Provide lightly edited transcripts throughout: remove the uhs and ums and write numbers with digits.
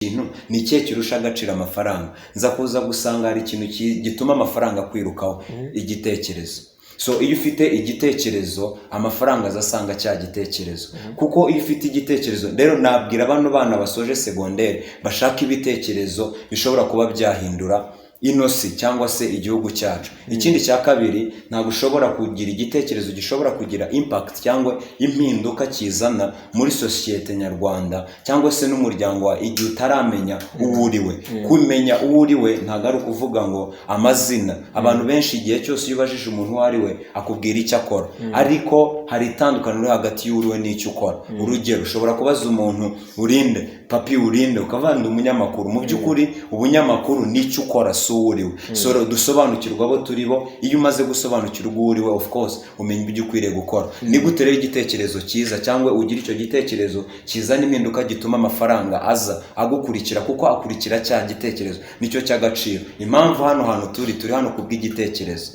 ikintu ni ikihe kirusha agaciro amafaranga. Nza kuza gusanga hari ikintu gituma amafaranga kwirukaho, igitekerezo. So iyo ufite igitekerezo amafaranga azasanga cya gitekerezo, kuko iyo ufite igitekerezo rero nabwira abantu bana basoje segonderi bashaka ibitekerezo bishobora kuba byahindura inosi cyangwa se igihugu cyacu. Ikindi cya kabiri, ntabwo ushobora kugira igitekerezo gishobora kugira impact cyangwa impinduka kizana muri societe nyarwanda cyangwa se n'umuryango wa igihe utaramenya uwo uriwe. Kumenya uwo uriwe ntabwo ari ukuvuga ngo amazina. Abantu benshi igihe cyose iyo ubajije umuntu uwo ariwe akubwira icyo akora, ariko hari itandukaniro hagati y'uriwe n'icyo ukora. Urugero, ushobora kubaza umuntu urinde papi urinde ukavanda umunyamakuru, mu by'ukuri ubunyamakuru n'icyo ukora uriwe. So dusobanukirwa abo turibo. Iyo umaze gusobanukirwa uriwe, of course umenya ibyo ukwiriye gukora. Ni gute rero igitekerezo cyiza cyangwa ugira icyo gitekerezo kizana impinduka gituma amafaranga aza agukurikira, kuko akurikira cya gitekerezo nicyo cy'agaciro. Impamvu hano hantu turi hano kubw'igitekerezo.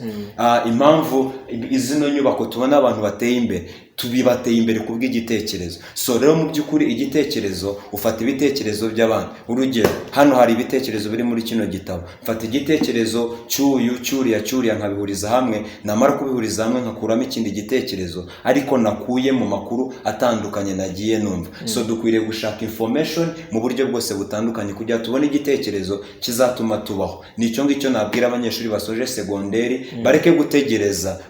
Impamvu izino nyubako tubona abantu bateye imbere, tubibateye imbere kubw'igitekerezo. So rero mu by'ukuri igitekerezo, ufata ibitekerezo by'abandi. Urugero, hano hari ibitekerezo biri muri kino gitabo. Mfata igitekerezo cyuriya nkabihuriza hamwe, namara kubihuriza hamwe nkakuramo ikindi gitekerezo ariko nakuye mu makuru atandukanye nagiye numva. So dukwiriye gushaka information mu buryo bwose butandukanye kugira tubone igitekerezo kizatuma tubaho. Nicyo ngicyo nabwira abanyeshuri basoje segonderi,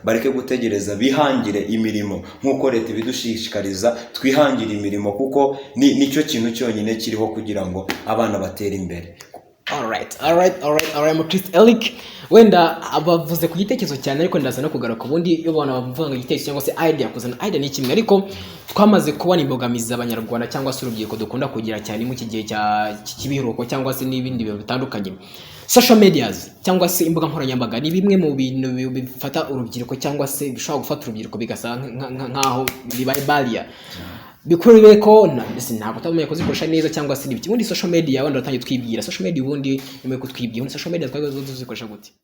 bareke gutegereza bihangire imirimo nk'uko leta ibidushishikariza. Twihangire imirimo kuko nicyo kintu cyonyine kiriho kugira ngo abana batere imbere. Alright, Mukristo Eric, wenda abavuze ku gitekerezo cyane, ariko ndaza no kugaruka ubundi iyo bana bavuga ngo igitekerezo cyangwa se idea, kuzana idea ni kimwe, ariko twamaze kubona imbogamizi z'abanyarwanda cyangwa se urubyiruko dukunda kugira cyane mu kigihe cy'ibiruhuko cyangwa se n'ibindi bintu bitandukanye. Social medias cyangwa se imbuga nkoranyambaga ni bimwe mu bintu bifata urubyiruko cyangwa se bishobora gufata urubyiruko bigasa nkaho bibaye barrier. Bikurire ko ntabwo utamenya kuzikoresha neza cyangwa se n'ibiki. Ubundi social media wenda watangiye twibwira social media, ubundi nyuma yo kutwibwira social media twazikoresha gute?